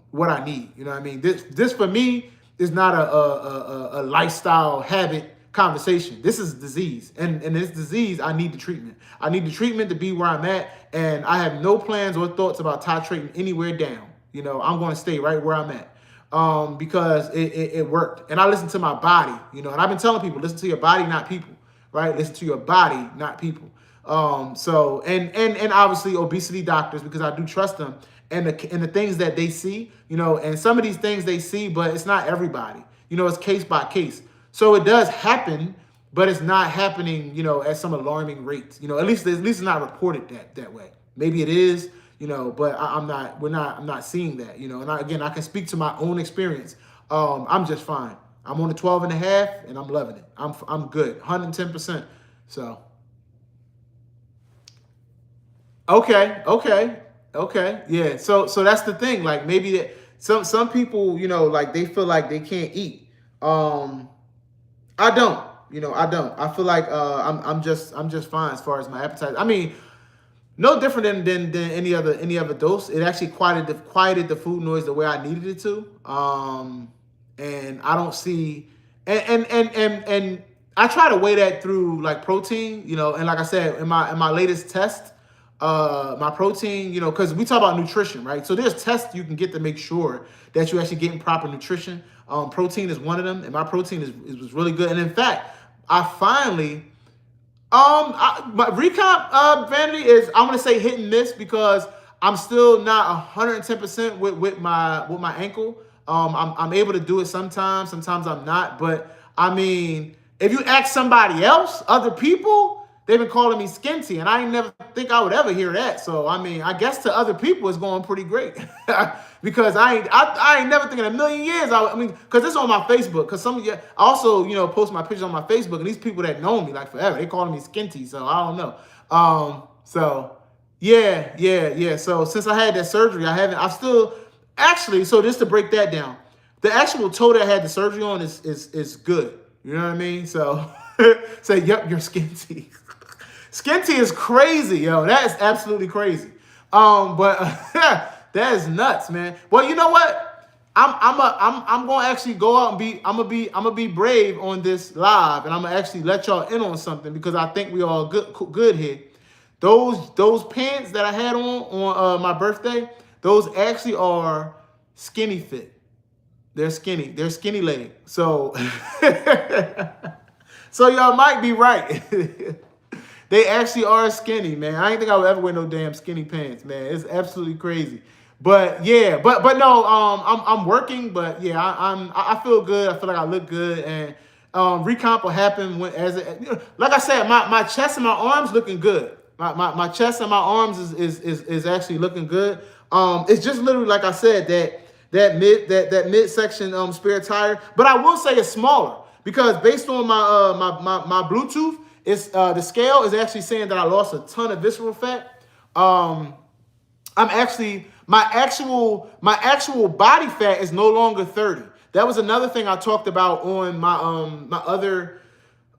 what I need. You know what I mean? This for me is not a lifestyle habit conversation. This is disease. And this disease, I need the treatment. I need the treatment to be where I'm at. And I have no plans or thoughts about titrating anywhere down. I'm going to stay right where I'm at because it worked. And I listen to my body, and I've been telling people, listen to your body, not people, right? Listen to your body, not people. So, and obviously obesity doctors, because I do trust them and the things that they see, and some of these things they see, but it's not everybody, it's case by case. So it does happen, but it's not happening, at some alarming rates, at least it's not reported that way. Maybe it is, but I'm not seeing that, and I can speak to my own experience. I'm just fine. I'm on the 12 and a half and I'm loving it. I'm good. 110%. So. Okay. Yeah. So that's the thing. Like maybe some people, like they feel like they can't eat. I don't, I don't. I feel like I'm just fine as far as my appetite. I mean, no different than any other dose. It actually quieted the food noise the way I needed it to. And I don't see and I try to weigh that through like protein, and like I said, in my latest test, my protein, because we talk about nutrition, right? So there's tests you can get to make sure that you're actually getting proper nutrition. Protein is one of them, and my protein was really good. And in fact, I finally my recomp vanity is, I'm gonna say hit and miss because I'm still not 110% with my ankle. I'm able to do it sometimes I'm not. But I mean, if you ask somebody else, other people, they've been calling me skinty, and I ain't never think I would ever hear that. So I mean, I guess to other people it's going pretty great because I ain't never think in a million years. I mean, because it's on my Facebook. Because some of you, I also post my pictures on my Facebook, and these people that know me like forever, they calling me skinty. So I don't know. So yeah. So since I had that surgery, I still actually. So just to break that down, the actual toe that I had the surgery on is good. You know what I mean? So say, yep, you're skinty. Skinty is crazy, yo. That is absolutely crazy. But that is nuts, man. Well, you know what? I'm gonna actually go out and I'm gonna be brave on this live, and I'm gonna actually let y'all in on something because I think we all good here. Those pants that I had on my birthday, those actually are skinny fit. They're skinny. They're skinny leg. So so y'all might be right. They actually are skinny, man. I ain't think I would ever wear no damn skinny pants, man. It's absolutely crazy. But yeah, but no, I'm working, but yeah, I feel good. I feel like I look good, and recomp will happen like I said, my chest and my arms looking good. My chest and my arms is actually looking good. It's just literally like I said that midsection spare tire, but I will say it's smaller because based on my Bluetooth. It's the scale is actually saying that I lost a ton of visceral fat. I'm actually my actual body fat is no longer 30. That was another thing I talked about on my other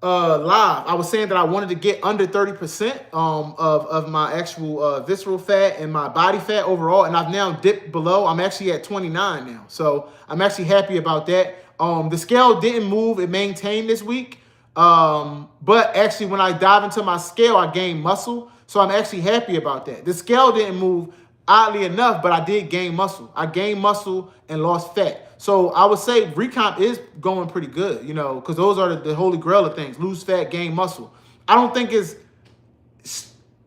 live. I was saying that I wanted to get under 30% of my actual visceral fat and my body fat overall, and I've now dipped below. I'm actually at 29 now, so I'm actually happy about that. The scale didn't move; it maintained this week. But actually when I dive into my scale, I gain muscle. So I'm actually happy about that. The scale didn't move oddly enough, but I did gain muscle. I gained muscle and lost fat. So I would say recomp is going pretty good, because those are the holy grail of things: lose fat, gain muscle. I don't think it's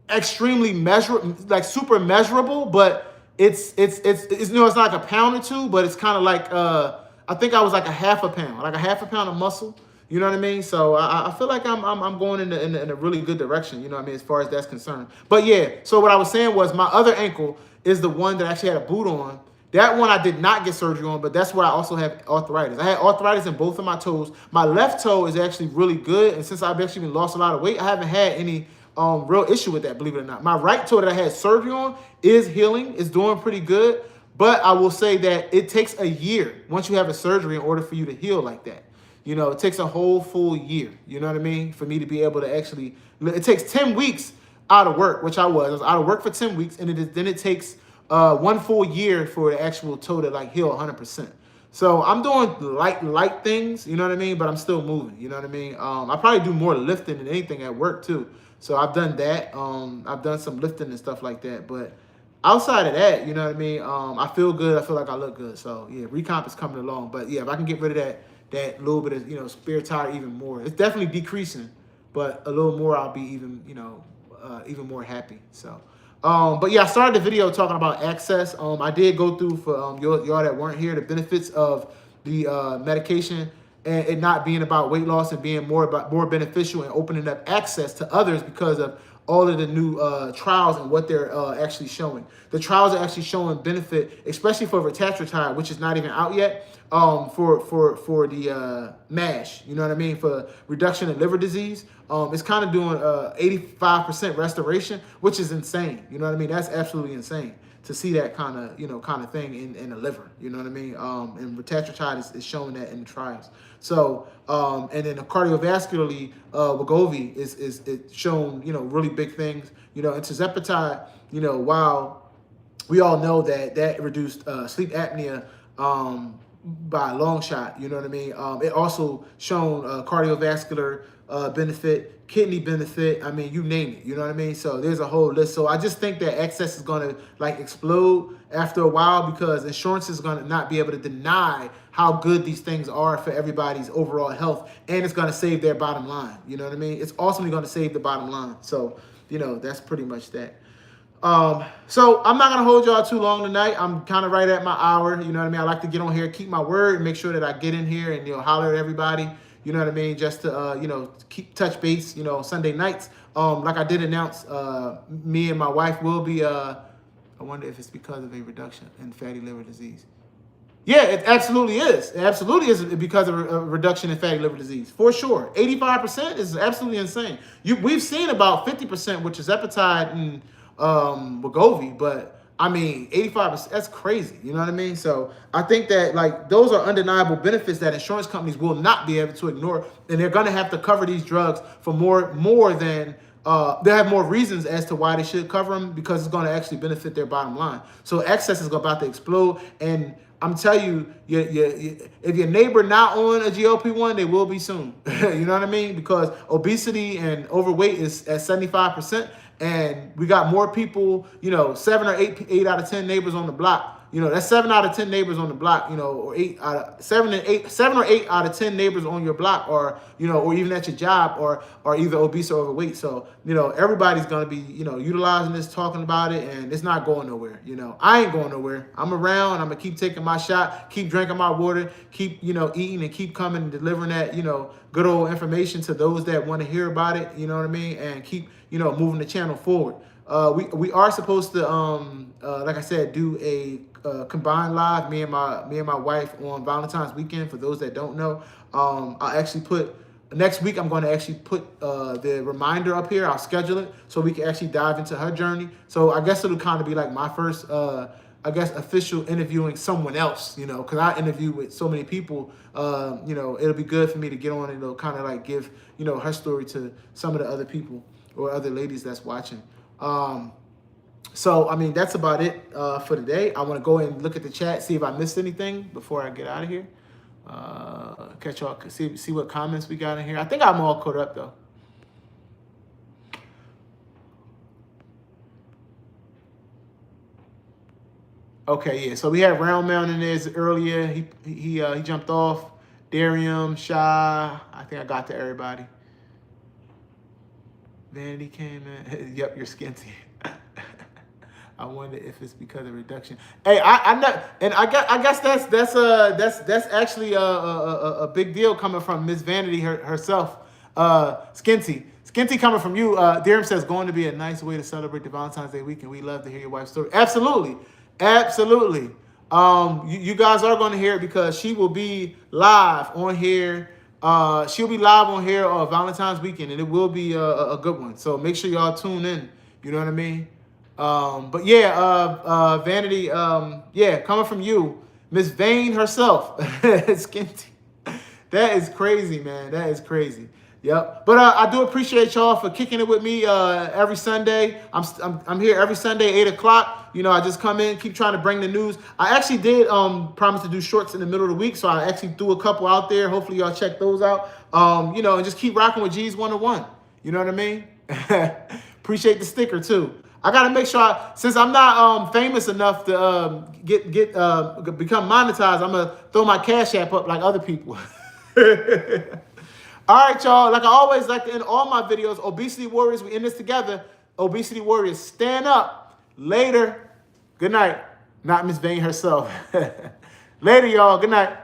extremely like super measurable, but it's it's not like a pound or two, but it's kind of like, I think I was like a half a pound of muscle. You know what I mean? So I feel like I'm going in a really good direction, as far as that's concerned. But yeah, so what I was saying was my other ankle is the one that I actually had a boot on. That one I did not get surgery on, but that's where I also have arthritis. I had arthritis in both of my toes. My left toe is actually really good, and since I've actually lost a lot of weight, I haven't had any real issue with that, believe it or not. My right toe that I had surgery on is healing. It's doing pretty good. But I will say that it takes a year once you have a surgery in order for you to heal like that. You know, it takes a whole full year, you know what I mean, for me to be able to actually, it takes 10 weeks out of work, which I was out of work for 10 weeks, and then it takes 1 full year for the actual toe to like heal 100%. So I'm doing light things, you know what I mean, but I'm still moving, you know what I mean. I probably do more lifting than anything at work too. So I've done that. I've done some lifting and stuff like that, but outside of that, you know what I mean, I feel good. I feel like I look good. So yeah, recomp is coming along. But yeah, if I can get rid of that little bit of, you know, spare tire even more, it's definitely decreasing, but a little more, I'll be even, you know, even more happy. So but yeah, I started the video talking about access. I did go through for y'all that weren't here, the benefits of the medication and it not being about weight loss and being more beneficial and opening up access to others because of all of the new trials and what they're actually showing. The trials are actually showing benefit, especially for retatrutide, which is not even out yet, for the MASH, you know what I mean, for reduction in liver disease. It's kind of doing 85% restoration, which is insane. You know what I mean? That's absolutely insane to see that kind of thing in the liver. You know what I mean? And retatrutide is showing that in the trials. So, and then cardiovascularly, Wegovy is shown, you know, really big things. You know, and tirzepatide, you know, while we all know that reduced sleep apnea by a long shot, you know what I mean? It also shown cardiovascular benefit, kidney benefit. I mean, you name it, you know what I mean? So there's a whole list. So I just think that access is going to like explode after a while because insurance is going to not be able to deny how good these things are for everybody's overall health, and it's going to save their bottom line. You know what I mean? It's ultimately going to save the bottom line. So, you know, that's pretty much that. So I'm not going to hold y'all too long tonight. I'm kind of right at my hour. You know what I mean? I like to get on here, keep my word, and make sure that I get in here and, you know, holler at everybody. You know what I mean? Just to, you know, keep touch base, you know, Sunday nights. Like I did announce, me and my wife will be, I wonder if it's because of a reduction in fatty liver disease. Yeah, it absolutely is. It absolutely is because of a reduction in fatty liver disease. For sure. 85% is absolutely insane. We've seen about 50%, which is tirzepatide and Wegovy, but I mean, 85%, that's crazy. You know what I mean? So I think that like those are undeniable benefits that insurance companies will not be able to ignore. And they're going to have to cover these drugs for more than, they have more reasons as to why they should cover them because it's going to actually benefit their bottom line. So access is about to explode. And I'm telling you, if your neighbor not on a GLP-1, they will be soon. You know what I mean? Because obesity and overweight is at 75%. And we got more people, you know, 7 or 8 out of 10 neighbors on the block. You know, that's 7 out of 10 neighbors on the block, you know, or 7 or 8 out of 10 neighbors on your block, or, you know, or even at your job are either obese or overweight. So, you know, everybody's going to be, you know, utilizing this, talking about it, and it's not going nowhere. You know, I ain't going nowhere. I'm around. I'm going to keep taking my shot, keep drinking my water, keep, you know, eating and keep coming and delivering that, you know, good old information to those that want to hear about it. You know what I mean? And keep, you know, moving the channel forward. We are supposed to, like I said, do a combined live, me and my wife on Valentine's weekend. For those that don't know, I'll actually put next week. I'm going to actually put the reminder up here. I'll schedule it so we can actually dive into her journey. So I guess it'll kind of be like my first, I guess, official interviewing someone else. You know, because I interview with so many people. You know, it'll be good for me to get on and, you know, kind of like give, you know, her story to some of the other people or other ladies that's watching. So, I mean, that's about it for today. I want to go and look at the chat, see if I missed anything before I get out of here. Catch y'all, see what comments we got in here. I think I'm all caught up, though. Okay, yeah. So we had Round Mountain in there earlier. He jumped off. Darium, Shy. I think I got to everybody. Vanity came in. Yep, you're skinty. I wonder if it's because of reduction. Hey, I know, and I guess that's actually a big deal coming from Miss Vanity herself. Skinty coming from you. Darium says going to be a nice way to celebrate the Valentine's Day weekend. We love to hear your wife's story. Absolutely, absolutely. You guys are going to hear it because she will be live on here. She'll be live on here Valentine's weekend, and it will be a good one. So make sure y'all tune in. You know what I mean? But yeah, Vanity, yeah, coming from you, Miss Vane herself. Skin That is crazy, man. That is crazy. Yep. But I do appreciate y'all for kicking it with me every Sunday. I'm here every Sunday, 8 o'clock. You know, I just come in, keep trying to bring the news. I actually did promise to do shorts in the middle of the week, so I actually threw a couple out there. Hopefully y'all check those out. You know, and just keep rocking with G's 101. You know what I mean? Appreciate the sticker too. I gotta make sure, since I'm not famous enough to become monetized, I'm gonna throw my Cash App up like other people. All right, y'all. Like I always like to end all my videos. Obesity Warriors, we end this together. Obesity Warriors, stand up. Later. Good night. Not Miss Vane herself. Later, y'all. Good night.